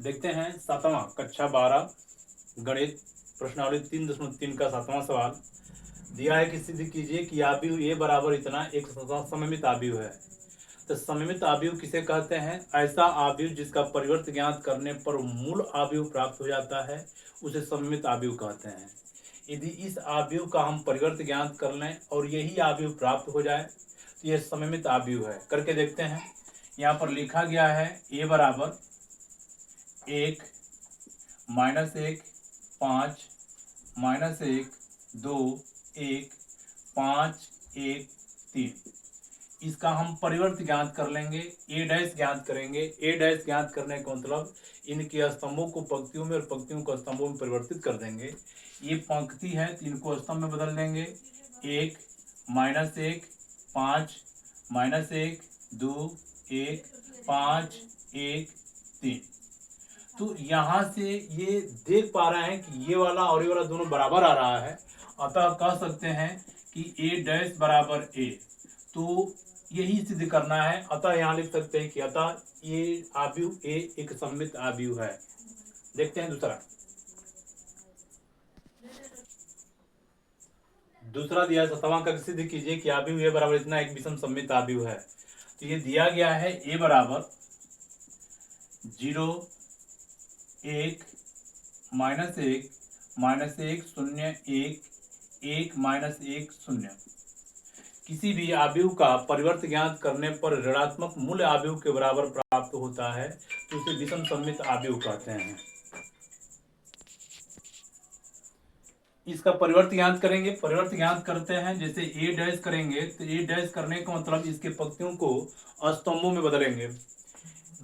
देखते हैं 7वां कक्षा 12 गणित प्रश्नावली 3.3 का 7वां सवाल दिया है कि सिद्ध कीजिए कि आव्यूह ए बराबर इतना एक सममित आव्यूह है। तो सममित आव्यूह किसे कहते हैं? ऐसा आव्यूह जिसका परिवर्त ज्ञात करने पर मूल आव्यूह प्राप्त हो जाता है उसे सममित आव्यूह कहते हैं। यदि इस आव्यूह का हम परिवर्त ज्ञात कर लें और यही आव्यूह प्राप्त हो जाए तो यह सममित आव्यूह है। करके देखते हैं। यहाँ पर लिखा गया है ए बराबर 1 -1 5 -1 2 1 5 1 3। इसका हम परिवर्त ज्ञात कर लेंगे, ए डैश ज्ञात करेंगे। ए डैश ज्ञात करने का मतलब इनके स्तंभों को पंक्तियों में और पंक्तियों को स्तंभों में परिवर्तित कर देंगे। ये पंक्ति है तो इनको स्तंभ में बदल देंगे। 1 -1 5 -1 2 1 5 1 3। तो यहाँ से ये देख पा रहे हैं कि ये वाला और ये वाला दोनों बराबर आ रहा है, अतः कह सकते हैं कि ए डैश बराबर ए। तो यही सिद्ध करना है, अतः यहाँ लिख सकते हैं कि अतः ये आव्यूह ए एक सममित आव्यूह है। देखते हैं दूसरा दिया 7वां का सिद्ध कीजिए कि आव्यूह ए बराबर इतना एक विषम सममित आव्यूह है। तो ये दिया गया है ए बराबर 0 1 -1 -1 0 1 1 -1 0। किसी भी आव्यूह का परिवर्त ज्ञात करने पर ऋणात्मक मूल्य आव्यूह के बराबर प्राप्त होता है तो उसे विषम सममित आव्यूह कहते हैं। इसका परिवर्त ज्ञात करेंगे। परिवर्त ज्ञात करते हैं, जैसे ए डैश करेंगे तो ए डैश करने का मतलब इसके पंक्तियों को स्तंभों में बदलेंगे।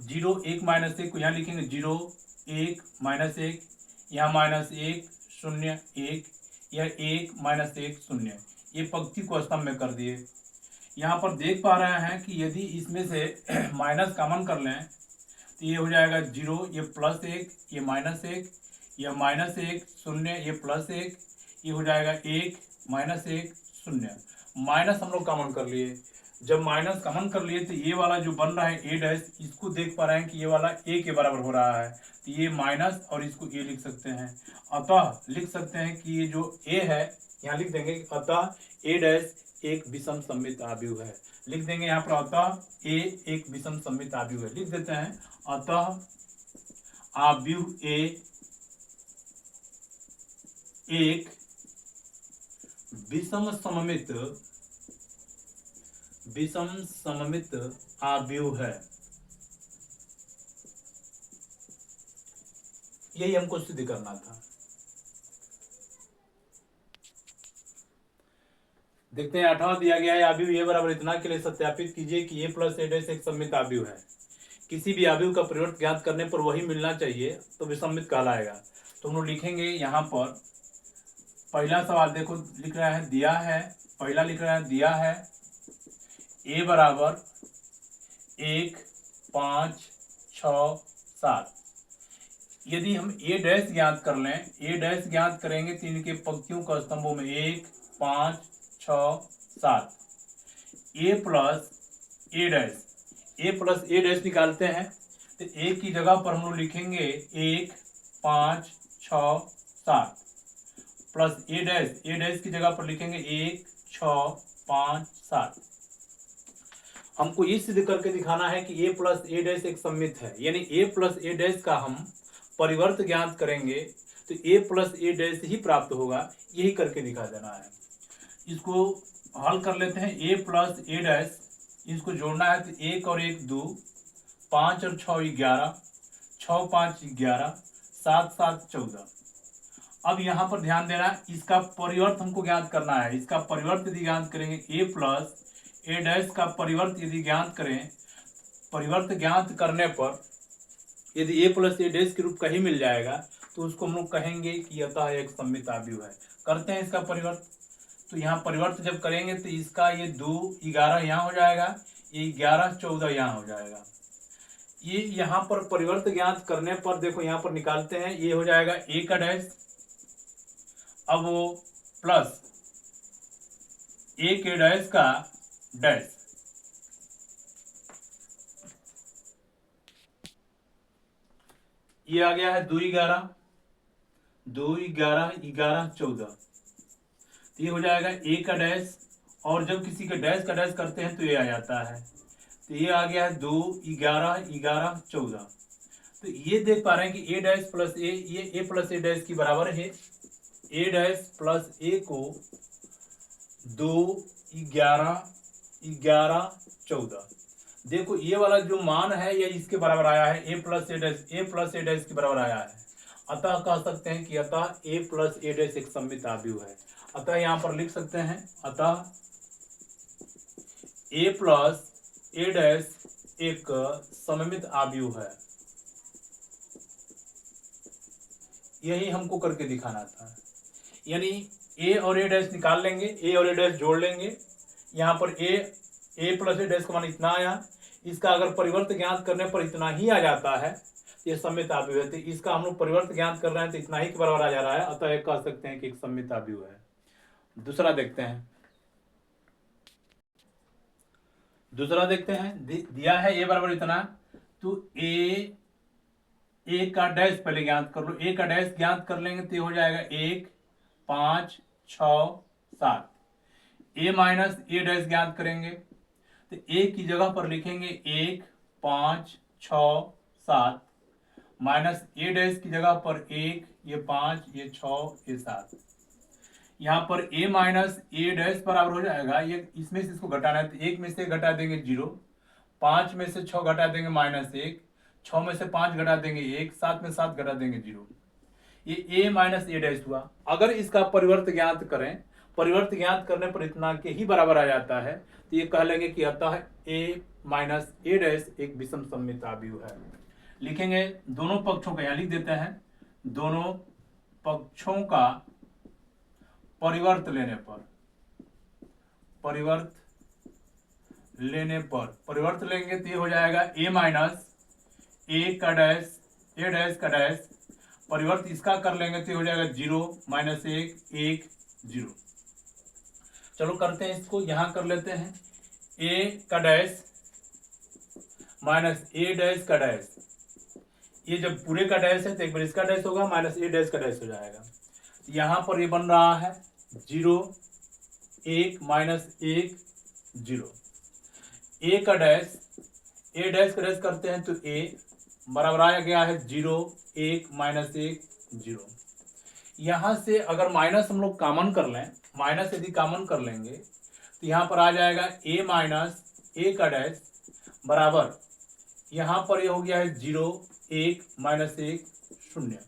0 1 -1 को यहाँ लिखेंगे 0 1 -1, यहाँ -1 0 1, यह 1 -1 0। ये पंक्ति को स्तंभ में कर दिए। यहाँ पर देख पा रहे हैं कि यदि इसमें से माइनस कॉमन कर लें तो ये हो जाएगा 0, ये +1, ये -1, यह -1 0, ये +1, ये हो जाएगा 1 -1 0। माइनस हम लोग कॉमन कर लिए। जब माइनस कॉमन कर लिए तो ये वाला जो बन रहा है ए डैश, इसको देख पा रहे हैं कि ये वाला ए के बराबर हो रहा है, तो ये माइनस और इसको ए लिख सकते हैं। अतः लिख सकते हैं कि ये जो ए है यहाँ लिख देंगे, अतः ए डैश एक विषम सममित आव्यूह है। लिख देंगे यहाँ पर अतः ए एक विषम सममित आव्यूह है। लिख देते हैं अतः आव्यूह ए एक विषम सममित आव्यूह है। यही हमको सिद्ध करना था। देखते हैं 8वां दिया गया है आव्यूह ए बराबर इतना के लिए सत्यापित कीजिए कि ए प्लस ए डैश एक सममित आव्यूह है। किसी भी आव्यूह का परिवर्त ज्ञात करने पर वही मिलना चाहिए तो विसम्मित कहलाएगा। तो हम लोग लिखेंगे यहाँ पर पहला सवाल देखो लिख रहा है दिया है, पहला लिख रहा है दिया है ए बराबर 1 5 6 7। यदि हम ए डैश ज्ञात कर लें, ए डैश ज्ञात करेंगे तो इनके पंक्तियों का स्तंभों में 1 5 6 7। ए प्लस ए डैश, ए प्लस ए डैश निकालते हैं तो ए की जगह पर हम लोग लिखेंगे 1 5 6 7 प्लस ए डैश की जगह पर लिखेंगे 1 6 5 7। हमको ये सिद्ध करके दिखाना है कि ए प्लस ए डैश एक सममित है, यानी ए प्लस ए डैश का हम परिवर्त ज्ञात करेंगे तो ए प्लस ए डैश ही प्राप्त होगा। यही करके दिखा देना है। इसको हल कर लेते हैं। ए प्लस ए डैश, इसको जोड़ना है तो 1 और 1 2, 5 और 6 11, 6 5 11, 7 7 14। अब यहाँ पर ध्यान देना, इसका परिवर्त हमको ज्ञात करना है। इसका परिवर्त यदि ज्ञात करेंगे ए प्लस ए डैश का परिवर्त यदि ज्ञात करें, परिवर्त ज्ञात करने पर यदि ए प्लस ए डैश के रूप का ही मिल जाएगा तो उसको हम लोग कहेंगे कि अतः एक सममित आव्यूह है। करते हैं इसका परिवर्त। तो यहाँ परिवर्त जब करेंगे तो इसका ये 2 11 यहाँ हो जाएगा, ये 11 14 यहाँ हो जाएगा। ये यहाँ पर परिवर्त ज्ञात करने पर देखो यहाँ पर निकालते हैं, ये हो जाएगा ए का डैश, अब वो प्लस ए के डैश का डैश, ये आ गया है 2 11 2 11 11 14, तो ये हो जाएगा ए का डैश, और जब किसी का डैश करते हैं तो ये आ जाता है, तो ये आ गया है 2 11 11 14। तो ये देख पा रहे हैं कि ए डैश प्लस ए, ये ए प्लस ए डैश की बराबर है। ए डैश प्लस ए को 2 11 11 14, देखो ये वाला जो मान है ये इसके बराबर आया है, ए प्लस ए डैश के बराबर आया है। अतः कह सकते हैं कि अतः ए प्लस ए डैश एक सममित आव्यूह है। अतः यहां पर लिख सकते हैं अतः ए प्लस ए डैश एक सममित आव्यूह है। यही हमको करके दिखाना था, यानी ए और ए डैश निकाल लेंगे, ए और ए डैश जोड़ लेंगे। यहाँ पर ए प्लस ए डैश का मान इतना आया, इसका अगर परिवर्त ज्ञात करने पर इतना ही आ जाता है, ये सममित आव्यूह है। तो इसका हम लोग परिवर्त ज्ञात कर रहे हैं तो इतना ही के बराबर आ जा रहा है, अतः एक कह सकते हैं कि एक सममित आव्यूह है। दूसरा देखते हैं, दिया है ए बराबर इतना, तो ए का डैश पहले ज्ञात कर लो। ए का डैश ज्ञात कर लेंगे तो ये हो जाएगा 1 5 6 7। ए माइनस ए डैश ज्ञात करेंगे तो ए की जगह पर लिखेंगे 1 5 6 7, माइनस ए डैश की जगह पर 1, ये 5, ये 6, ये 7। यहाँ पर a माइनस ए डैश बराबर हो जाएगा, ये इसमें से इसको घटाना है तो 1 में से घटा देंगे 0, 5 में से 6 घटा देंगे -1, 6 में से 5 घटा देंगे 1, 7 में 7 घटा देंगे 0। ये a माइनस ए डैश हुआ। अगर इसका परिवर्त ज्ञात करें, परिवर्त ज्ञात करने पर इतना के ही बराबर आ जाता है, तो ये कह लेंगे कि अतः a माइनस ए डैश एक विषम सममित आव्यूह है। लिखेंगे दोनों पक्षों का, यहाँ लिख देते हैं, दोनों पक्षों का परिवर्त लेने पर, परिवर्त लेंगे तो ये हो जाएगा a माइनस ए का डैश, ए डैश का डैश, परिवर्त इसका कर लेंगे तो ये हो जाएगा 0 -1 1 0। चलो करते हैं इसको, यहां कर लेते हैं a का डैश माइनस ए डैश का डैश, ये जब पूरे का डैश है तो एक बार इसका डैश होगा, माइनस ए डैश का डैश हो जाएगा। यहां पर ये बन रहा है 0 1 -1 0। ए का डैश, ए डैश का डैश करते हैं तो a बराबर आ गया है 0 1 -1 0। यहां से अगर माइनस हम लोग कॉमन कर लें, माइनस यदि कॉमन कर लेंगे तो यहां पर आ जाएगा a माइनस ए का डैश बराबर, यहां पर ये हो गया है 0 1 -1 0।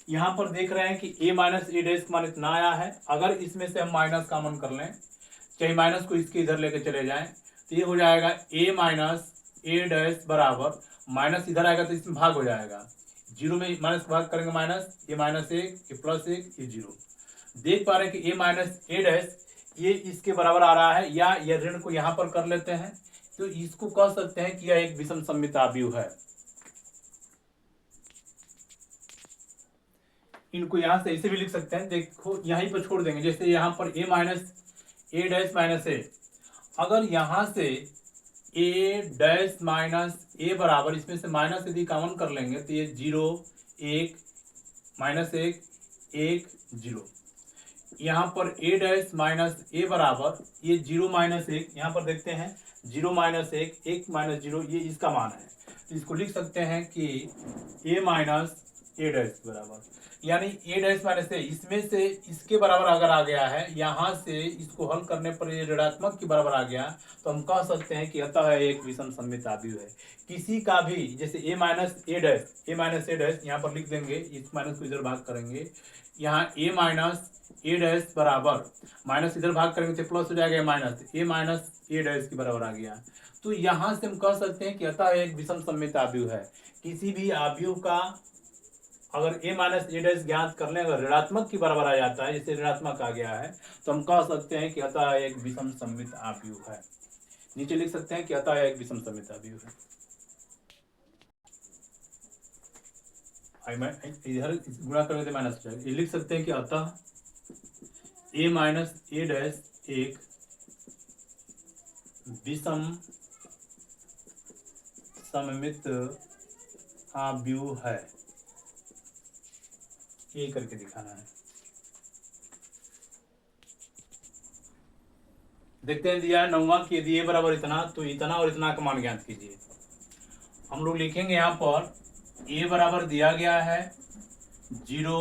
यहां पर देख रहे हैं कि a माइनस ए डैश मान इतना आया है। अगर इसमें से हम माइनस कॉमन कर लें, चाहे माइनस को इसके इधर लेके चले जाएं, तो ये हो जाएगा a माइनस ए डैश बराबर, माइनस इधर आएगा तो इसमें भाग हो जाएगा, 0 में माइनस भाग करेंगे माइनस, ये -1 ये +1 ये 0। देख पा रहे हैं कि a माइनस ए डैश ये इसके बराबर आ रहा है, या ये ऋण को यहां पर कर लेते हैं तो इसको कह सकते हैं कि यह एक विषम सममित आव्यूह है। इनको यहां से ऐसे भी लिख सकते हैं, देखो यहीं पर छोड़ देंगे, जैसे यहां पर a minus A dash minus A, अगर यहां से a डैश माइनस ए बराबर, इसमें से माइनस यदि कॉमन कर लेंगे तो ये 0 1 -1 1 0। यहाँ पर a डैश माइनस ए बराबर, ये 0 -1, यहाँ पर देखते हैं 0 -1 1 -0, ये इसका मान है, तो इसको लिख सकते हैं कि a माइनस ए डैश बराबर, यानी a डैश माइनस ए, इसमें से इसके बराबर अगर आ गया है, यहाँ से इसको हल करने पर ये ऋणात्मक के बराबर आ गया, तो हम कह सकते हैं कि अतः एक विषम सममित आव्यूह है। किसी का भी, जैसे a माइनस ए डैश यहाँ पर लिख देंगे, इस माइनस को इधर भाग करेंगे, यहाँ a माइनस ए डैश बराबर, माइनस इधर भाग करेंगे तो प्लस हो जाएगा minus, a minus A dash के बराबर आ गया। तो यहाँ से हम कह सकते हैं कि अतः एक विषम सममित आव्यूह है। किसी भी आव्यूह का अगर a माइनस ए डैश ज्ञात कर लें, अगर ऋणात्मक के बराबर आ जाता है, जैसे ऋणात्मक आ गया है, तो हम कह सकते हैं कि अतः एक विषम सममित आव्यूह है। नीचे लिख सकते हैं कि अतः एक विषम सममित आव्यूह है। इधर गुणा करेंगे तो माइनस हो जाएगा, ये लिख सकते हैं कि अतः a माइनस ए डैश एक विषम सममित आव्यूह है। यही करके दिखाना है। देखते हैं दिया है 9वां कि यदि ए बराबर इतना तो इतना और इतना का मान ज्ञात कीजिए। हम लोग लिखेंगे यहाँ पर ए बराबर दिया गया है 0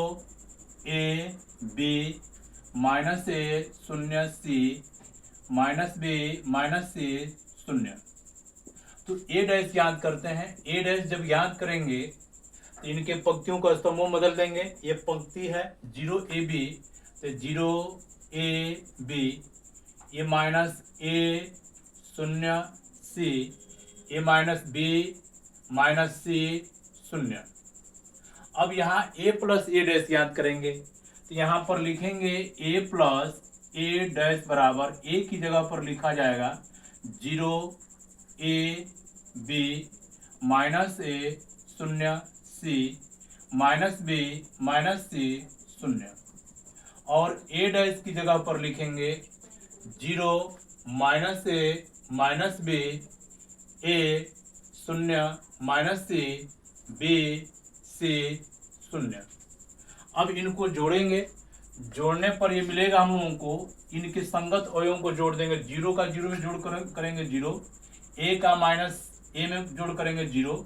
A B minus A 0 C minus B minus C 0। तो ए डैश याद करते हैं। ए डैश जब याद करेंगे तो इनके पंक्तियों को स्तंभों में बदल देंगे। ये पंक्ति है 0 ए बी तो 0 ए बी, ये minus A 0 C, A minus B minus C 0। अब यहाँ ए प्लस ए डैश याद करेंगे तो यहाँ पर लिखेंगे ए प्लस ए डैश बराबर ए की जगह पर लिखा जाएगा 0 A B minus A 0 C minus B minus C 0। और ए डैश की जगह पर लिखेंगे 0 minus A minus B A 0 minus C B C 0। अब इनको जोड़ेंगे। जोड़ने पर ये मिलेगा हम लोगों को इनके संगत अवयवों को जोड़ देंगे। 0 का 0 में जोड़ करेंगे 0, ए का माइनस ए में जोड़ करेंगे 0,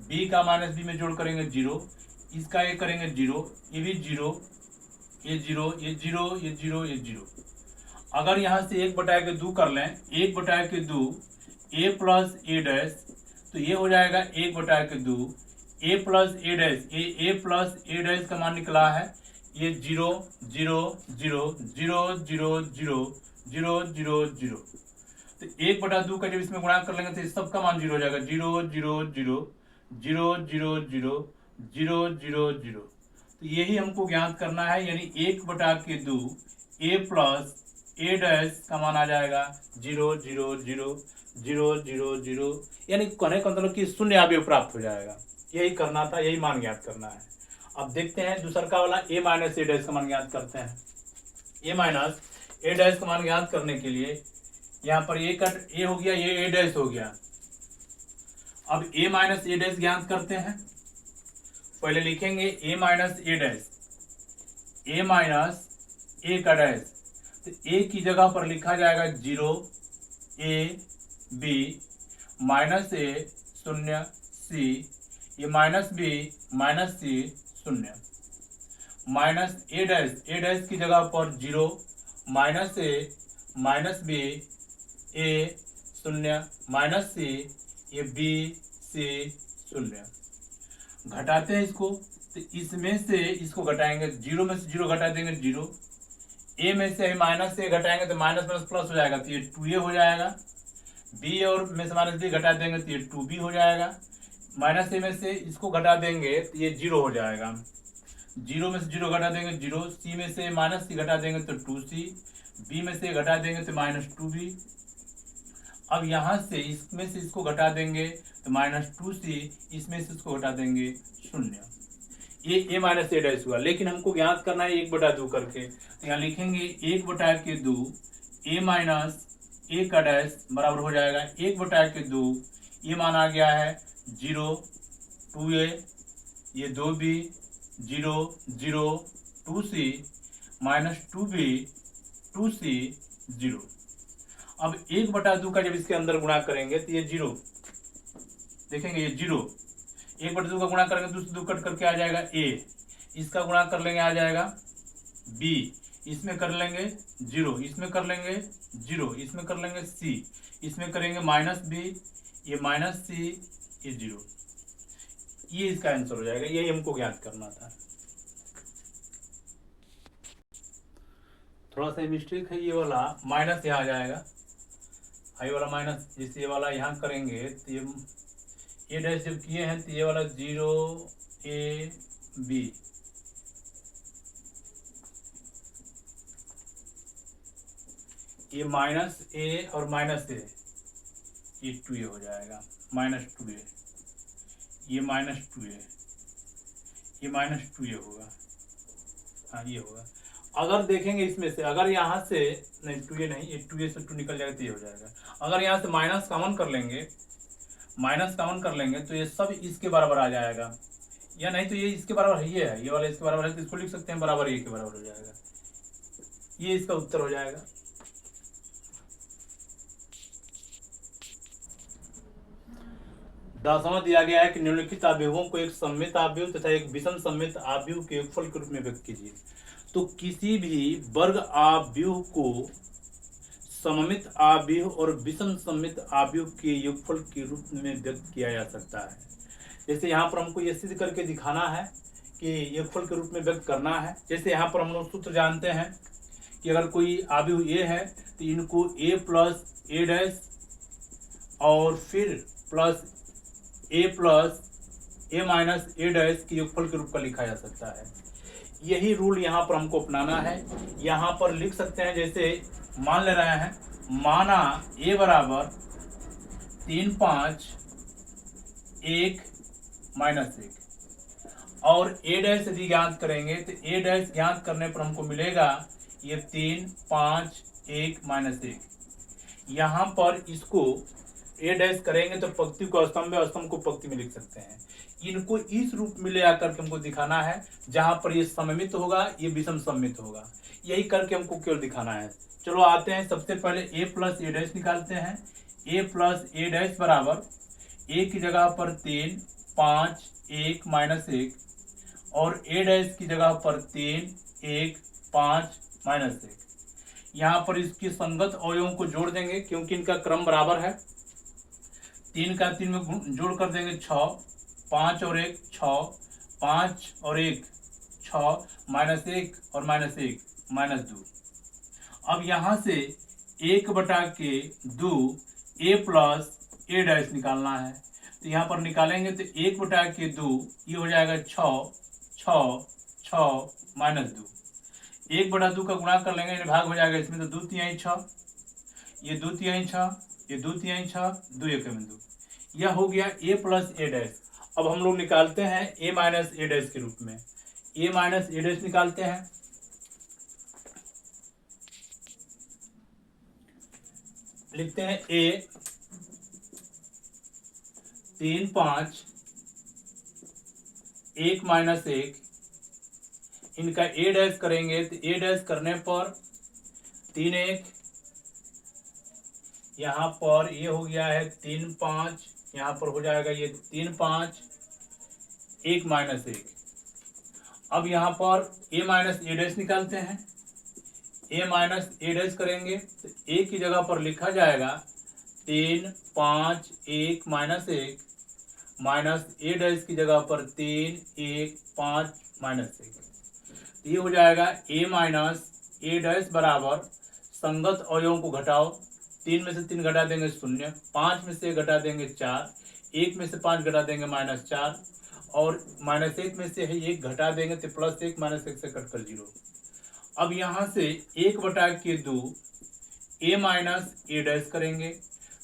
बी का माइनस बी में जोड़ करेंगे 0, इसका ये करेंगे 0, ये भी 0, ये 0, ये 0, ये 0, ये 0। अगर यहाँ से 1/2 कर लें, 1/2 ए प्लस ए डैश तो ये हो जाएगा 1/2 ए प्लस ए डैश। ए प्लस ए डैश का मान निकला है ये 0 0 0 0 0 0 0 0 0। तो 1/2 का जब इसमें गुणा कर लेंगे तो इस सब का मान 0 हो जाएगा। 0 0 0 0 0 0 0 0 0। तो यही हमको ज्ञात करना है, यानी 1/2 ए प्लस ए डैश का मान आ जाएगा 0 0 0 0 0 0, यानी कहने का मतलब कि शून्य अवयव प्राप्त हो जाएगा। यही करना था, यही मान ज्ञात करना है। अब देखते हैं दूसरा वाला ए माइनस ए डैश का मान ज्ञात करते हैं। ए माइनस ए डैश का मान ज्ञात करने के लिए यहाँ पर ए कट ए हो गया, ये ए डैश हो गया। अब ए माइनस ए डैश ज्ञात करते हैं। पहले लिखेंगे ए minus A dash, A minus ए का डैश तो ए की जगह पर लिखा जाएगा 0 ए बी माइनस ए 0 सी, ये minus B minus C 0। Minus A dash की जगह पर 0 minus A minus B A 0 minus सी, ये बी सी 0। घटाते हैं इसको तो इसमें से इसको घटाएंगे, 0 में से 0 घटा देंगे 0, ए में से माइनस ए घटाएंगे तो माइनस माइनस प्लस हो जाएगा तो ये 2a हो जाएगा। बी और में से माइनस बी घटा देंगे तो ये 2b हो जाएगा। माइनस ए में से इसको घटा देंगे तो ये 0 हो जाएगा। 0 में से 0 घटा देंगे 0, सी में से माइनस सी घटा देंगे तो 2c, बी में से घटा देंगे तो माइनस 2b। अब यहाँ से इसमें से इसको घटा देंगे तो माइनस 2c, इसमें से इसको घटा देंगे 0। ये ए माइनस ए डैश हुआ, लेकिन हमको ज्ञात करना है 1/2 करके। तो यहाँ लिखेंगे 1/2 ए माइनस ए का डैश बराबर हो जाएगा 1/2, ये मान आ गया है 0 2a, ये 2b 0 0 2c minus 2b 2c 0। अब 1/2 का जब इसके अंदर गुणा करेंगे तो ये 0, देखेंगे ये 0, 1/2 का गुणा करेंगे दूसरे 2 कट करके आ जाएगा a, इसका गुणा कर लेंगे आ जाएगा b, इसमें कर लेंगे 0, इसमें कर लेंगे 0, इसमें कर लेंगे c, इसमें करेंगे माइनस b, ये माइनस c, ये 0। ये इसका आंसर हो जाएगा। यही हमको ज्ञात करना था। थोड़ा सा मिस्टेक है, ये वाला माइनस यहाँ आ जाएगा, ये वाला माइनस, जैसे ये वाला यहाँ करेंगे तो ये ए डैश जब किए हैं तो ये वाला 0 ए बी, ये माइनस ए और माइनस ए, ये 2a हो जाएगा, माइनस 2a, ये माइनस 2a, ये माइनस 2a होगा। हाँ ये होगा। अगर देखेंगे इसमें से, अगर यहाँ से नहीं 2a नहीं, ये 2a से 2 निकल जाएगा तो ये हो जाएगा। अगर यहाँ से माइनस कॉमन कर लेंगे, माइनस कॉमन कर लेंगे तो ये सब इसके बराबर आ जाएगा। या नहीं तो ये इसके बराबर है, ये वाला इसके बराबर है, तो इसको लिख सकते हैं बराबर ये के बराबर हो जाएगा, ये इसका उत्तर हो जाएगा। दसवां दिया गया है कि निम्नलिखित आव्यूहों को एक सममित आव्यूह तथा एक विषम सममित आव्यूह के योगफल के रूप में व्यक्त कीजिए। तो किसी भी वर्ग आव्यूह को सममित आव्यूह और विषम सममित आव्यूह के योगफल के रूप में व्यक्त किया जा सकता है। जैसे यहाँ पर हमको ये सिद्ध करके दिखाना है कि योगफल के रूप में व्यक्त करना है। जैसे यहाँ पर हम लोग सूत्र जानते हैं कि अगर कोई आव्यूह ए है तो इनको a प्लस ए डैश और फिर plus A minus A dash के योगफल के रूप का लिखा जा सकता है। यही रूल यहाँ पर हमको अपनाना है। यहाँ पर लिख सकते हैं, जैसे मान ले रहे हैं, माना a बराबर 3 5 1 माइनस 1 और a डैश यदि ज्ञात करेंगे तो a डैश ज्ञात करने पर हमको मिलेगा ये 3 5 1 माइनस 1। यहाँ पर इसको a डैश करेंगे तो पंक्ति को स्तंभ में, स्तंभ को पंक्ति में लिख सकते हैं। इनको इस रूप में ले आकर के हमको दिखाना है जहां पर ये सममित होगा, ये विषम सममित होगा। यही करके हमको केवल दिखाना है। चलो आते हैं, सबसे पहले a प्लस ए डैश निकालते हैं। a प्लस ए डैश बराबर a की जगह पर 3 5 1 माइनस 1 और a डैश की जगह पर 3 1 5 माइनस 1। यहाँ पर इसकी संगत अवयवों को जोड़ देंगे क्योंकि इनका क्रम बराबर है। 3 का 3 में जोड़ कर देंगे 6, 5 और 1 6, 5 और 1 6, माइनस 1 और माइनस 1 माइनस 2। अब यहाँ से 1/2 a प्लस ए डैश निकालना है। तो यहाँ पर निकालेंगे तो 1/2 ये हो जाएगा 6 6 6 माइनस 2। 1/2 का गुणा कर लेंगे, भाग हो जाएगा इसमें, तो 2 तिहाई 6, ये 2 तिहाई 6, ये 2 तिहाई 6, 2 1 में 2। यह हो गया a प्लस ए डैश। अब हम लोग निकालते हैं a माइनस ए डैश के रूप में। a माइनस ए डैश निकालते हैं। लिखते हैं a 3 5 1 माइनस 1। इनका a डैश करेंगे तो a डैश करने पर 3 1, यहाँ पर ये हो गया है 3 5, यहाँ पर हो जाएगा ये 3 5 1 माइनस 1। अब यहाँ पर a माइनस ए डैश निकालते हैं। a माइनस ए डैश करेंगे तो a की जगह पर लिखा जाएगा 3 5 1 माइनस 1 माइनस ए डैश की जगह पर 3 1 5 माइनस 1। ये हो जाएगा a माइनस ए डैश बराबर संगत अवयवों को घटाओ। 3 में से 3 घटा देंगे 0, 5 में से घटा देंगे 4, 1 में से 5 घटा देंगे -4 और -1 में से 1 घटा देंगे तो +1 -1 से कट कर 0। अब यहाँ से 1/2 a माइनस ए डैश करेंगे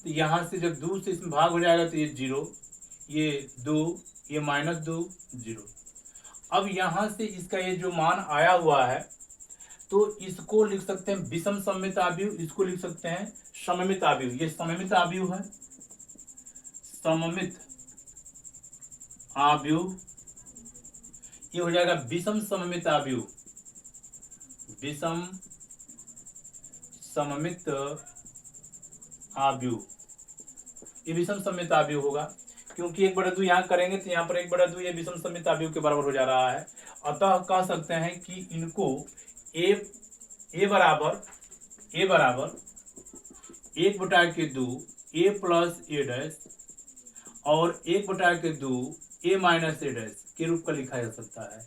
तो यहाँ से जब 2 से इसमें भाग हो जाएगा तो ये 0, ये 2, ये -2 0। अब यहाँ से इसका ये जो मान आया हुआ है तो इसको लिख सकते हैं विषम सममित आव्यूह, इसको लिख सकते हैं सममित आव्यूह। ये सममित आव्यूह है, सममित आव्यूह। ये हो जाएगा विषम सममित आव्यूह, विषम सममित आव्यूह। ये विषम सममित आव्यूह होगा क्योंकि 1/2 यहाँ करेंगे तो यहाँ पर 1/2 ये विषम सममित आव्यूह के बराबर हो जा रहा है। अतः कह सकते हैं कि इनको a बराबर 1/2 a प्लस ए डैश और 1/2 a माइनस ए डैश के रूप का लिखा जा सकता है।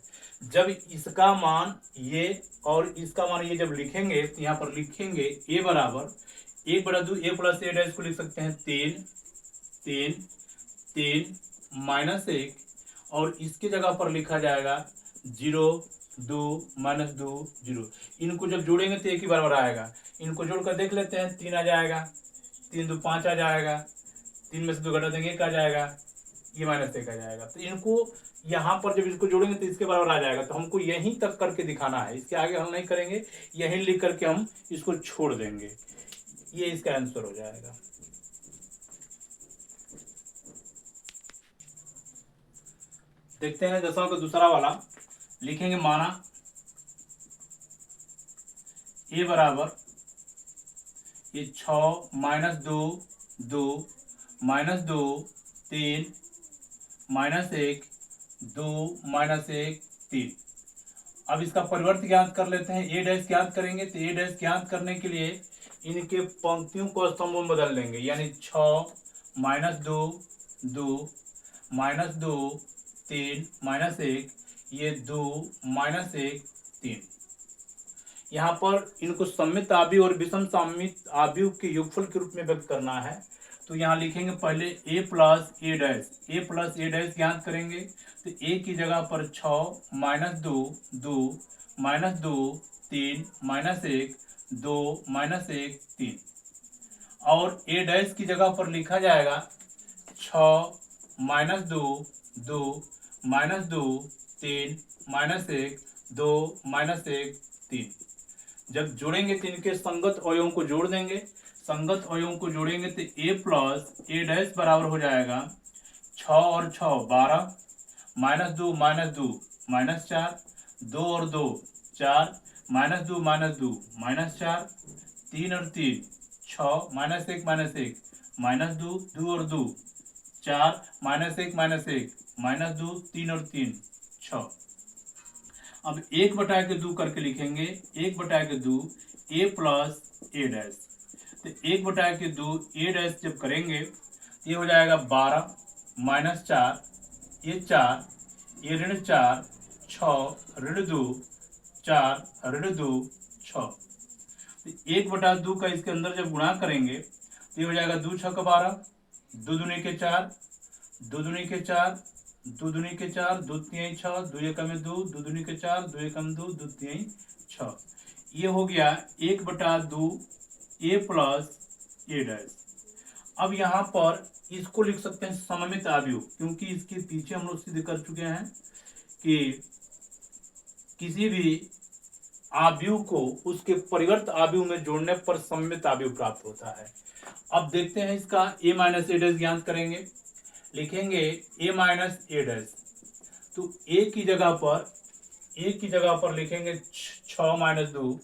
जब इसका मान ये और इसका मान ये जब लिखेंगे तो यहाँ पर लिखेंगे a बराबर 1/2 a प्लस ए डैश को लिख सकते हैं 3 3 3 -1 और इसकी जगह पर लिखा जाएगा 0 2 -2 0। इनको जब जोड़ेंगे तो एक ही बराबर आएगा। इनको जोड़कर देख लेते हैं, 3 आ जाएगा, 3 2 5 आ जाएगा, 3 में से 2 घटा देंगे 1 आ जाएगा, ये -1 आ जाएगा। तो इनको यहाँ पर जब इसको जोड़ेंगे तो इसके बराबर आ जाएगा। तो हमको यहीं तक करके दिखाना है, इसके आगे हम नहीं करेंगे, यहीं लिख करके हम इसको छोड़ देंगे। ये इसका आंसर हो जाएगा। देखते हैं दशमलव का दूसरा वाला लिखेंगे, माना ए बराबर ये 6 माइनस 2 2 माइनस 2 3 माइनस 1 2 माइनस 1 3। अब इसका परिवर्त ज्ञात कर लेते हैं, ए डैश ज्ञात करेंगे। तो ए डैश ज्ञात करने के लिए इनके पंक्तियों को स्तंभों में बदल देंगे, यानी 6 माइनस 2 2 माइनस 2 3 माइनस 1 ये 2 माइनस 1 3। यहाँ पर इनको सममित आव्यूह और विषम सममित आव्यूह के योगफल के रूप में व्यक्त करना है। तो यहाँ लिखेंगे पहले a प्लस ए डैश ज्ञात करेंगे। तो a की जगह पर 6 माइनस 2 2 माइनस 2 3 माइनस 1 2 माइनस 1 3। और a डैश की जगह पर लिखा जाएगा 6 माइनस 2 2 माइनस 2 3 माइनस 1 2 माइनस 1 3। जब जोड़ेंगे तो इनके संगत अवयवों को जोड़ देंगे। संगत अवयवों को जोड़ेंगे तो a प्लस ए डैश बराबर हो जाएगा 6 और 6 12 माइनस 2 माइनस 4 2 और 2 4 माइनस 2 माइनस 4 3 और 3 6 माइनस 1 माइनस 2 2 और 2 4 माइनस 1 माइनस 2 3 और 3 6। अब 1/2 करके लिखेंगे, 1/2 a प्लस ए डैश। तो 1/2 ए डैश जब करेंगे ये हो जाएगा 12 माइनस 4 ये 4 ये ऋण 4 6 ऋण 2 4 ऋण 2 6। तो 1/2 का इसके अंदर जब गुणा करेंगे तो ये हो जाएगा 2 6 12 2 दूनी के 4 2 दूनी के 4 2 दूनी के 4 2 3 6 2 एकम 2 2 दूनी के 4 2 एकम 2 2 3 6। ये हो गया 1/2 a प्लस ए डैश। अब यहाँ पर इसको लिख सकते हैं सममित आव्यूह, क्योंकि इसके पीछे हम लोग सिद्ध कर चुके हैं कि किसी भी आव्यूह को उसके परिवर्त आव्यूह में जोड़ने पर सममित आव्यूह प्राप्त होता है। अब देखते हैं इसका a माइनस ए डैश ज्ञात करेंगे। लिखेंगे a माइनस ए डैश। तो a की जगह पर लिखेंगे 6 minus 2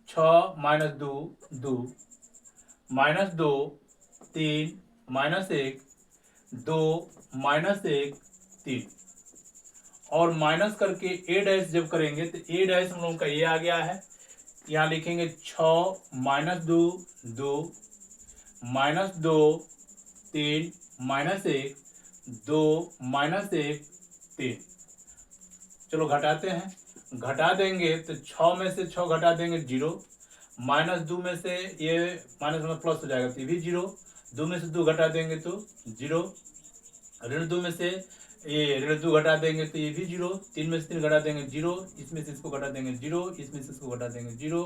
6 minus 2 2 minus 2 3 minus 1 2 minus 1 3। और माइनस करके a डैश जब करेंगे तो a डैश हम लोगों का ये आ गया है। यहाँ लिखेंगे 6 माइनस 2 2 माइनस 2 3 माइनस 1 2 माइनस 1 3। चलो घटाते हैं, घटा देंगे तो 6 में से 6 घटा देंगे 0, माइनस 2 में से ये माइनस में प्लस हो जाएगा तो ये भी 0, 2 में से 2 घटा देंगे तो 0, ऋण 2 में से ये ऋण 2 घटा देंगे तो ये भी 0, 3 में से 3 घटा देंगे 0, इसमें से इसको घटा देंगे 0, इसमें से इसको घटा देंगे 0,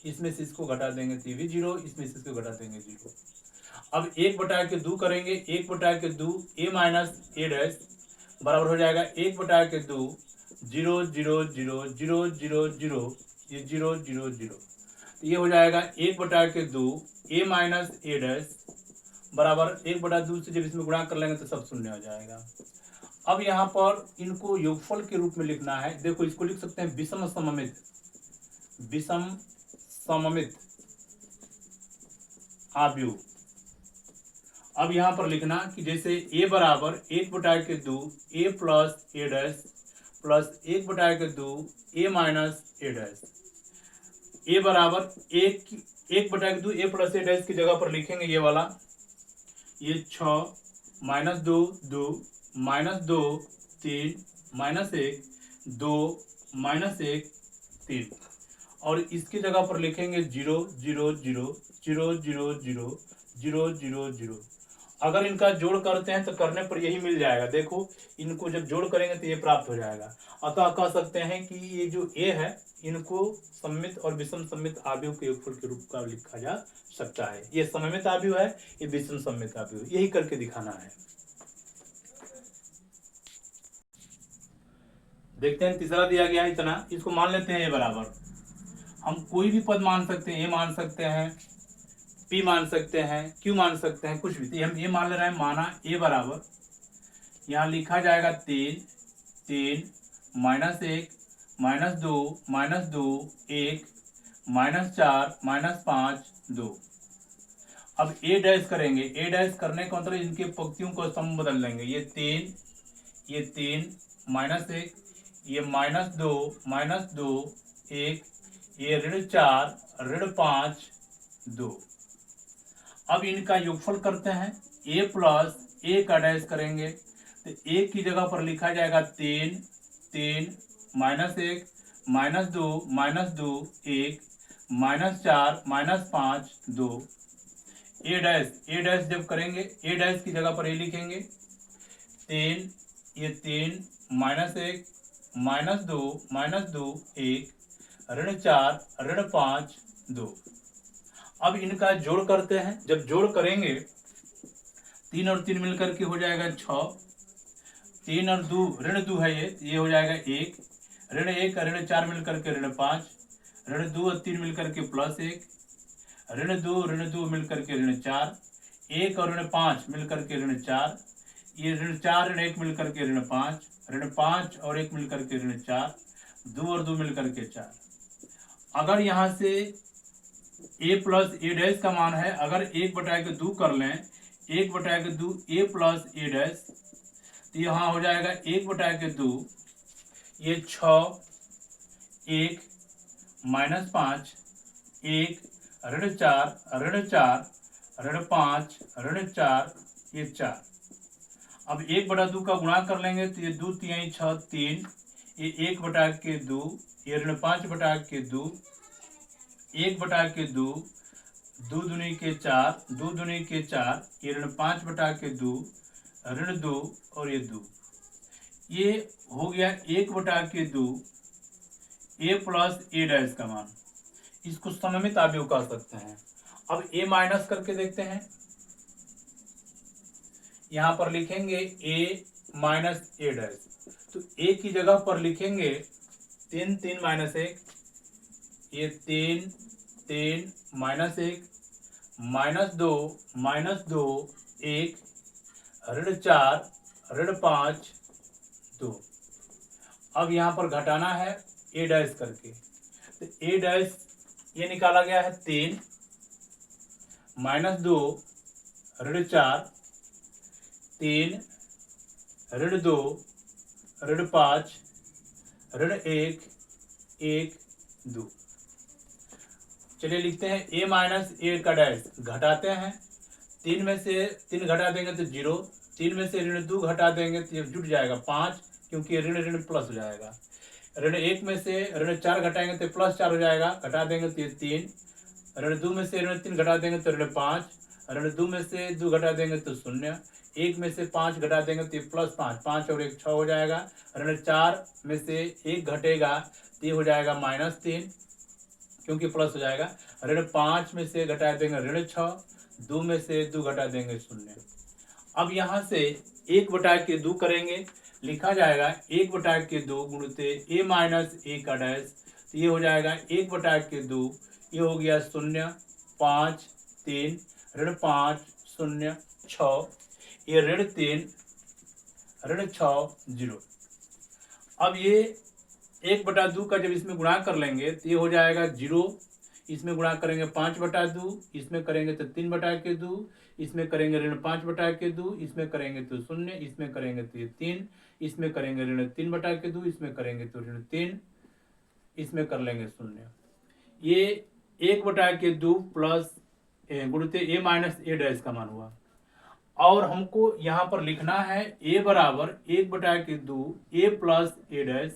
इसमें से इसको घटा देंगे तो ये भी 0, इसमें से इसको घटा देंगे 0। अब 1/2 करेंगे, 1/2 a माइनस ए डैश बराबर हो जाएगा 1/2 0 0 0 0 0 0 ये 0 0 0। तो ये हो जाएगा 1/2 a माइनस ए डैश बराबर 1/2 से जब इसमें गुणा कर लेंगे तो सब शून्य हो जाएगा। अब यहाँ पर इनको योगफल के रूप में लिखना है। देखो इसको लिख सकते हैं विषम सममित आव्यूह। अब यहाँ पर लिखना कि जैसे a बराबर 1/2 a plus A dash plus 1/2 a minus A dash. a बराबर 1/2 a प्लस ए डैश की जगह पर लिखेंगे ये वाला, ये 6 माइनस 2 2 माइनस 2 3 माइनस 1 2 माइनस 1 3। और इसकी जगह पर लिखेंगे 0 0 0 0 0 0 0 0 0। अगर इनका जोड़ करते हैं तो करने पर यही मिल जाएगा। देखो इनको जब जोड़ करेंगे तो ये प्राप्त हो जाएगा। अतः कह सकते हैं कि ये जो a है इनको सममित और विषम सममित आव्यूह के योगफल के रूप का लिखा जा सकता है। ये सममित आव्यूह है, ये विषम सममित आव्यूह, यही करके दिखाना है। देखते हैं तीसरा दिया गया है इतना, इसको मान लेते हैं a बराबर, हम कोई भी पद मान सकते हैं, a मान सकते हैं, p मान सकते हैं, q मान सकते हैं, कुछ भी। तो हम ये मान ले रहे हैं, माना a बराबर यहाँ लिखा जाएगा 3 3 -1 -2 -2 1 -4 -5 2। अब ए डैश करेंगे, ए डैश करने का मतलब इनके पंक्तियों को स्तंभ बदल देंगे। ये 3 -1, ये -2 -2 1, ये -4 -5 2। अब इनका योगफल करते हैं, a प्लस ए का डैश करेंगे तो ए की जगह पर लिखा जाएगा 3 3 -1 -2 -2 1 -4 -5 2। ए डैश जब करेंगे, ए डैश की जगह पर ए लिखेंगे 3, ये 3 -1 -2 -2 1 -4 -5 2। अब इनका जोड़ करते हैं, जब जोड़ करेंगे 3 और 3 मिलकर के हो जाएगा 6, 3 और 2 -2 है, ये हो जाएगा 1, -1 और -4 मिलकर के -5, -2 और 3 मिलकर के +1, -2 मिलकर के -4, 1 और -5 मिलकर के -4, ये -4 -1 मिलकर के -5, -5 और 1 मिलकर के -4, 2 और 2 मिलकर के 4। अगर यहाँ से a प्लस ए डैश का मान है, अगर 1/2 कर लें, 1/2 a प्लस ए डैश, तो यहाँ हो जाएगा 1/2, ये 6 1 -5 1 -4 -4 -5 -4 ये 4। अब 1/2 का गुणा कर लेंगे तो ये 2 3 6 3, ये 1/2, ये -5/2, 1/2, 2 दूनी के 4, 2 दूनी के 4, ये -5/2, -2 और ये 2। ये हो गया 1/2 a प्लस ए डैश का मान। इसको सममित अवयव कह सकते हैं। अब a माइनस करके देखते हैं, यहाँ पर लिखेंगे a माइनस ए डैश, तो a की जगह पर लिखेंगे 3 3 -1, ये 3 3 -1 -2 -2 1 -4 5 2। अब यहाँ पर घटाना है ए डैश करके, तो ए डैश ये निकाला गया है 3 -2 -4 3 -2 -5 -1 1 2। चलिए लिखते हैं a माइनस ए का डैश, घटाते हैं 3 में से 3 घटा देंगे तो 0, 3 में से -2 घटा देंगे तो ये जुट जाएगा 5, क्योंकि ऋण प्लस हो जाएगा। -1 में से -4 घटाएंगे तो +4 हो जाएगा, घटा देंगे तो ये 3, -2 में से -3 घटा देंगे तो -5, -2 में से 2 घटा देंगे तो 0, 1 में से 5 घटा देंगे तो ये +5, 5 और 1 6 हो जाएगा। 4 में से 1 घटेगा तो ये हो जाएगा -3, क्योंकि प्लस हो जाएगा। 5 में से घटा देंगे -6, 2 में से 2 घटा देंगे 0। अब यहाँ से 1/2 करेंगे, लिखा जाएगा 1/2 गुणित a माइनस ए का डैश, तो ये हो जाएगा 1/2, ये हो गया 0 5 3 -5 0 6, ये -3 -6 0। अब ये 1/2 का जब इसमें गुणा कर लेंगे तो ये हो जाएगा 0, इसमें गुणा करेंगे 5/2, इसमें करेंगे तो 3/2, इसमें करेंगे -5/2, इसमें करेंगे तो 0, इसमें करेंगे तो ये 3, इसमें करेंगे -3/2, इसमें करेंगे तो -3, इसमें कर लेंगे 0। ये 1/2 प्लस गुणित a माइनस ए डैश का मान हुआ। और हमको यहाँ पर लिखना है a बराबर 1/2 a plus A dash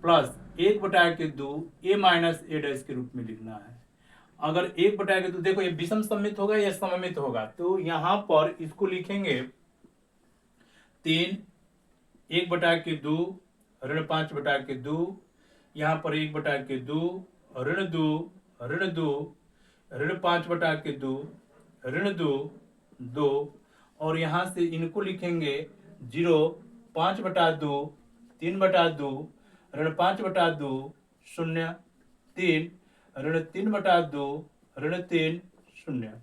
plus 1/2 a minus A dash के रूप में लिखना है। अगर 1/2 देखो ये विषम सममित होगा या सममित होगा, तो यहाँ पर इसको लिखेंगे 3 1/2 -5/2, यहाँ पर 1/2 -2 -5/2 -2 और यहाँ से इनको लिखेंगे 0 5/2 3/2 -5/2 0 3 -3/2 -3 0।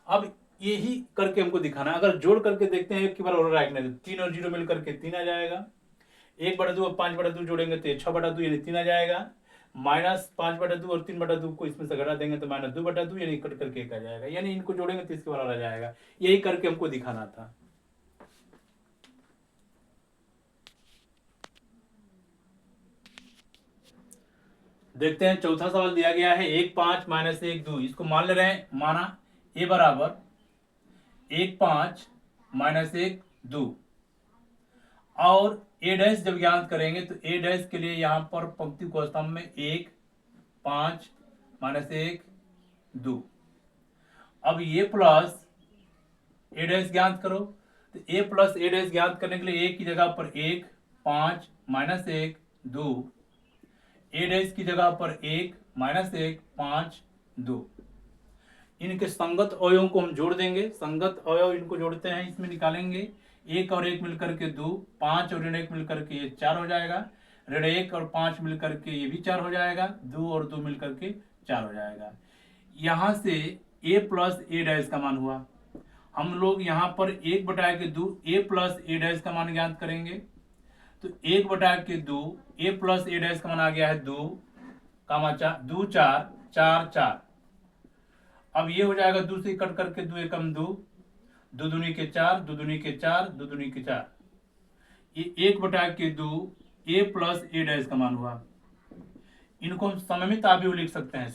अब यही करके हमको दिखाना है। अगर जोड़ करके देखते हैं एक के बार हो रहा है कि नहीं, 3 और 0 मिल करके 3 आ जाएगा। 1/2 और 5/2 जोड़ेंगे तो 6/2 यानी 3 आ जाएगा। -5/2 और 3/2 को इसमें से घटा देंगे तो -2/2 यानी कट करके 1 आ जाएगा। यानी इनको जोड़ेंगे तो इसके बराबर आ जाएगा। यही करके हमको दिखाना था। देखते हैं चौथा सवाल दिया गया है 1 5 - 1 2। इसको मान ले रहे हैं, माना a बराबर 1 5 - 1 2 और a डैश जब ज्ञात करेंगे तो a डैश के लिए यहां पर पंक्ति को स्तंभ में 1 5 - 1 2। अब a प्लस a डैश ज्ञात करो तो a प्लस a डैश ज्ञात करने के लिए a की जगह पर 1 5 - 1 2, a डैश की जगह पर 1 -1 5 2। इनके संगत अवयवों को हम जोड़ देंगे। संगत अवयव इनको जोड़ते हैं, इसमें निकालेंगे 1 और 1 मिलकर के 2, 5 और ऋण 1 मिलकर के ये 4 हो जाएगा। ऋण 1 और 5 मिलकर के ये भी 4 हो जाएगा। 2 और 2 मिलकर के 4 हो जाएगा। यहाँ से a प्लस a डैश का मान हुआ। हम लोग यहाँ पर 1/2 a प्लस a डैश का मान ज्ञात करेंगे तो 1/2 a प्लस a डैश का मान आ गया है 2, 2 4 4 4। अब ये हो जाएगा 2 से कट करके 2 एकम 2, 2 दूनी के 4, 2 दूनी के 4, 2 दूनी के 4। ये 1/2 a प्लस a डैश का मान हुआ। इनको हम सममित आव्यूह लिख सकते हैं।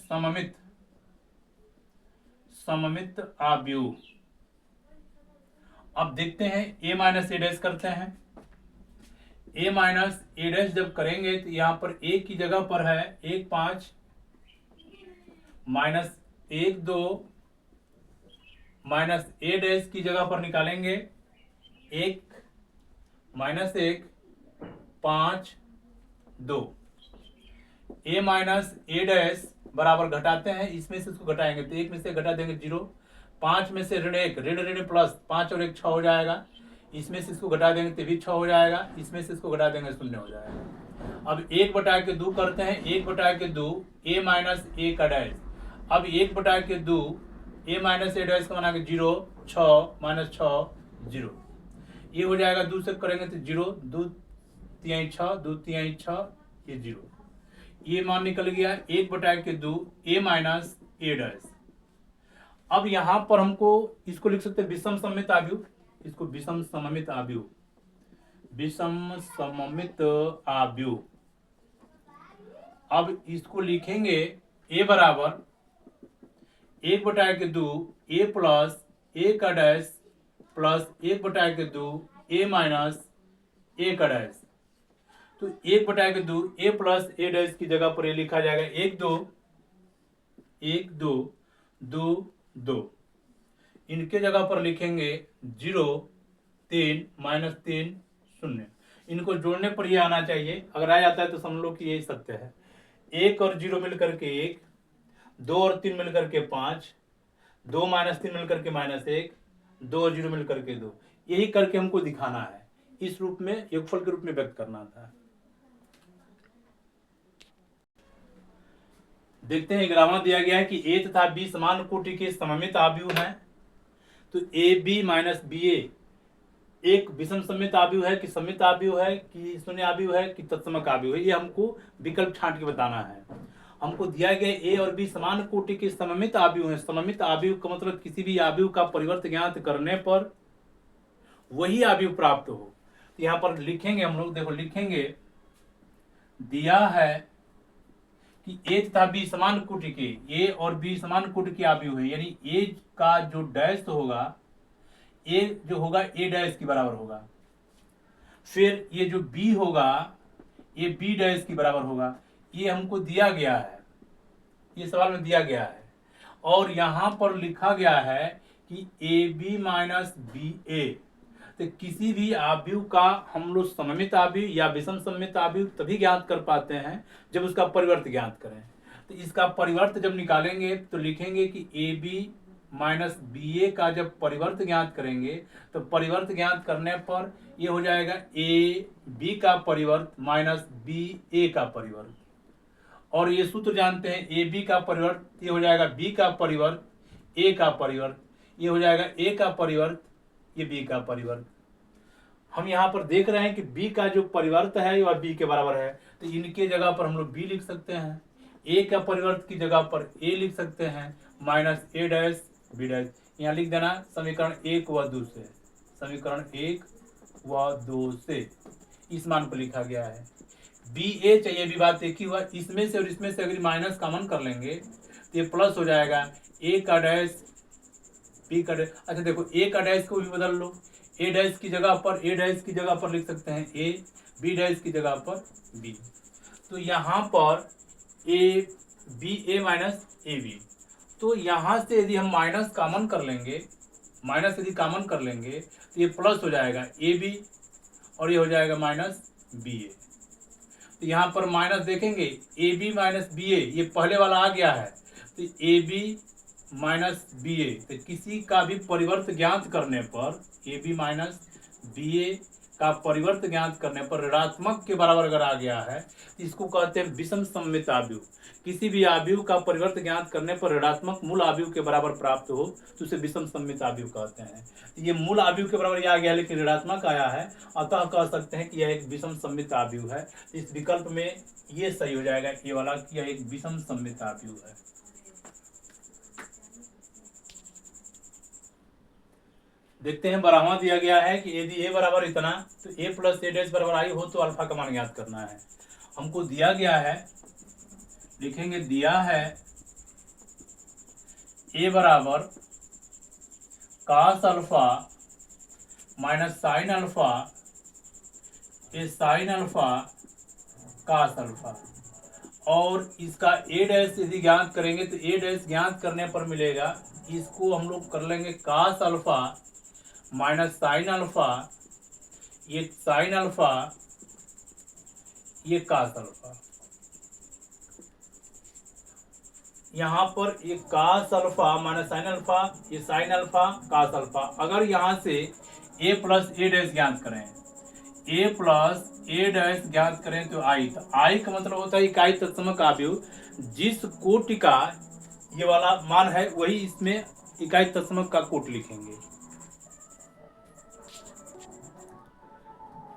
सममित आव्यूह। अब देखते हैं a माइनस a डैश करते हैं। a माइनस a डैश जब करेंगे तो यहां पर a की जगह पर है 1 5 -1 2 माइनस a डैश की जगह पर निकालेंगे 1 -1 5 2। a माइनस a डैश बराबर घटाते हैं, इसमें से इसको घटाएंगे तो 1 में से घटा देंगे 0, 5 में से ऋण 1 ऋण प्लस 5 और 1 6 हो जाएगा। इसमें से इसको घटा देंगे तो भी 6 हो जाएगा। इसमें से इसको घटा देंगे 0 हो जाएगा। अब 1/2 करते हैं। 1/2 a माइनस a का डैश। अब 1/2 a माइनस a डैश का बना के 0 6 - 6 0। ये हो जाएगा 2 से करेंगे तो 0 2 3 6 2 3 6 ये 0। ये मान निकल गया 1/2 a माइनस a डैश। अब यहां पर हमको इसको लिख सकते हैं विषम सममित आव्यूह। इसको विषम सममित आव्यूह, विषम सममित आव्यूह। अब इसको लिखेंगे a बराबर 1/2 a प्लस a का dash plus 1/2 a minus a का डैश। तो 1/2 a प्लस a डैश की जगह पर ये लिखा जाएगा 1 2 1 2 2 2। इनके जगह पर लिखेंगे 0 3 -3 0। इनको जोड़ने पर ये आना चाहिए। अगर आ जाता है तो समझ लो कि यही सत्य है। 1 और 0 मिलकर के 1, 2 और 3 मिलकर के 5, 2 - 3 मिलकर के -1, 2 और 0 मिलकर के 2। यही करके हमको दिखाना है। इस रूप में योगफल के रूप में व्यक्त करना था। देखते हैं ग्रामर दिया गया है कि a तथा b समान कोटि के सममित आव्यूह हैं। तो ab माइनस ba एक विषम सममित आव्यूह है कि सममित आव्यूह है कि शून्य आव्यूह है कि तत्समक आव्यूह है, ये हमको विकल्प छांट के बताना है। हमको दिया गया a और b समान कोटि के सममित आव्यूह है। सममित आव्यूह का मतलब किसी भी आव्यूह का परिवर्त ज्ञात करने पर वही आव्यूह प्राप्त हो। तो यहाँ पर लिखेंगे हम लोग, देखो लिखेंगे दिया है कि a तथा b समान कोटि के, a और b समान कोटि के आव्यूह है, यानी a का जो डैश होगा, a जो होगा a डैश के बराबर होगा। फिर ये जो b होगा ये b डैश के बराबर होगा। ये हमको दिया गया है, ये सवाल में दिया गया है। और यहां पर लिखा गया है कि ab माइनस ba। तो किसी भी आव्यूह का हम लोग सममित आव्यूह या विषम सममित आव्यूह तभी ज्ञात कर पाते हैं जब उसका परिवर्त ज्ञात करें। तो इसका परिवर्त जब निकालेंगे तो लिखेंगे कि ab माइनस ba का जब परिवर्त ज्ञात करेंगे तो परिवर्त ज्ञात करने पर ये हो जाएगा ab का परिवर्त माइनस ba का परिवर्त। और ये सूत्र जानते हैं ab का परिवर्त ये हो जाएगा b का परिवर्त a का परिवर्त। ये हो जाएगा ए का परिवर्त, ये बी का परिवर्त। हम यहाँ पर देख रहे हैं कि बी का जो परिवर्त है वह बी के बराबर है, तो इनके जगह पर हम लोग बी लिख सकते हैं। ए का परिवर्त की जगह पर ए लिख सकते हैं, minus A dash B dash. यहाँ लिख देना समीकरण 1 व 2 से, समीकरण 1 व 2 से इस मान को लिखा गया है। बी ए चाहिए, भी बात एक ही हुआ। इसमें से और इसमें से अगर माइनस कॉमन कर लेंगे तो ये प्लस हो जाएगा, ए का डैश बी का डैश। अच्छा देखो, ए का डैश को भी बदल लो, ए डैश की जगह पर ए डैश की जगह पर लिख सकते हैं ए, बी डैश की जगह पर बी। तो यहाँ पर A B A minus A B, तो यहाँ से यदि हम माइनस कॉमन कर लेंगे, माइनस यदि कॉमन कर लेंगे तो ये प्लस हो जाएगा ए बी और ये हो जाएगा माइनस बी ए। तो यहाँ पर माइनस देखेंगे, ए बी माइनस बी ए, ये पहले वाला आ गया है, तो ए बी माइनस बी ए। तो किसी का भी परिवर्त ज्ञात करने पर, ए बी माइनस बी ए का परिवर्त ज्ञात करने पर ऋणात्मक के बराबर अगर आ गया है तो इसको कहते हैं विषम सममित आव्यूह। किसी भी आव्यूह का परिवर्त ज्ञात करने पर ऋणात्मक मूल आव्यूह के बराबर प्राप्त हो तो उसे विषम सममित आव्यूह कहते हैं। ये मूल आव्यूह के बराबर आ गया लेकिन ऋणात्मक आया है, अतः कह सकते हैं कि यह एक विषम सममित आव्यूह है। इस विकल्प में ये सही हो जाएगा, ये वाला कि यह एक विषम सममित आव्यूह है। देखते हैं 12वां दिया गया है कि यदि ए बराबर इतना तो ए प्लस ए डैश बराबर आई हो तो अल्फा का मान ज्ञात करना है। हमको दिया गया है, लिखेंगे दिया है ए बराबर cos alpha minus sine alpha, A sine alpha cos alpha, और इसका ए डैश यदि ज्ञात करेंगे तो ए डैश ज्ञात करने पर मिलेगा, इसको हम लोग कर लेंगे cos alpha minus sine alpha, ये साइन अल्फा, ये कास अल्फा। यहाँ पर ये cos alpha minus sine alpha, ये साइन अल्फा कास अल्फा। अगर यहाँ से ए प्लस ए डैश ज्ञात करें, ए प्लस ए डैश ज्ञात करें तो आई, तो आई का मतलब होता है इकाई तत्समक आव्यूह। जिस कोटि का ये वाला मान है वही इसमें इकाई तत्समक का कोट लिखेंगे।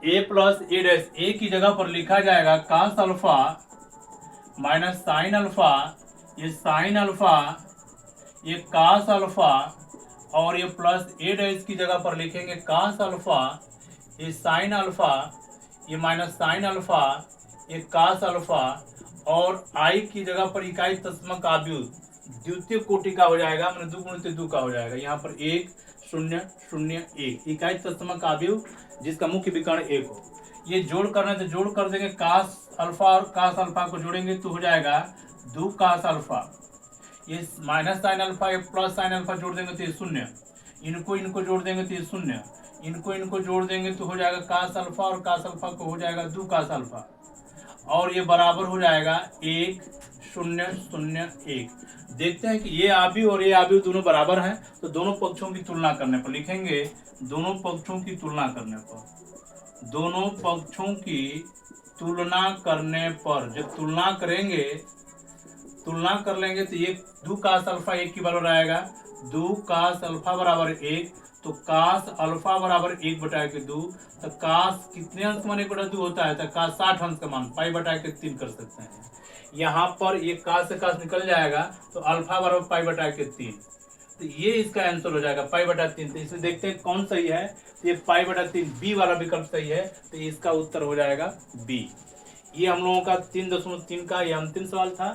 ए प्लस ए डैश, ए की जगह पर लिखा जाएगा cos alpha minus sine alpha, ये साइन अल्फा, ये कास अल्फा, और ये प्लस ए डैश की जगह पर लिखेंगे कास अल्फा, ये साइन अल्फा, ये माइनस साइन अल्फा, ये कास अल्फा, और आई की जगह पर इकाई तत्समक आव्यूह द्वितीय कोटि का हो जाएगा, मतलब 2 गुणित 2 का हो जाएगा। यहाँ पर 1 0 0 1 इकाई तत्समक आव्यूह जिसका मुख्य विकर्ण 1 हो। ये जोड़ करना है तो जोड़ कर देंगे, कास अल्फा और कास अल्फा को जोड़ेंगे तो हो जाएगा 2 कास अल्फा, ये माइनस साइन अल्फा, ये प्लस साइन अल्फा जोड़ देंगे तो ये 0, इनको जोड़ देंगे तो ये 0, इनको जोड़ देंगे तो हो जाएगा कास अल्फा, और कास अल्फा को हो जाएगा 2 कास अल्फा, और ये बराबर हो जाएगा 1 0 0 1। देखते हैं कि ये आव्यूह और ये आव्यूह दोनों बराबर हैं, तो दोनों पक्षों की तुलना करने पर लिखेंगे, दोनों पक्षों की तुलना करने पर, दोनों पक्षों की तुलना करने पर जब तुलना करेंगे, तुलना कर लेंगे तो ये 2 कास अल्फा 1 की बराबर आएगा, 2 कास अल्फा बराबर 1, तो कास अल्फा बराबर 1/2, तो कास कितने अंश मान 1/2 होता है, तो कास 60 अंश का मान π/3 कर सकते हैं। यहाँ पर ये कास से कास निकल जाएगा तो अल्फा बराबर π/3, तो ये इसका आंसर हो जाएगा π/3। तो इसमें देखते हैं कौन सही है, तो ये π/3 बी वाला विकल्प सही है, तो इसका उत्तर हो जाएगा बी। ये हम लोगों का 3.3 का ये अंतिम सवाल था।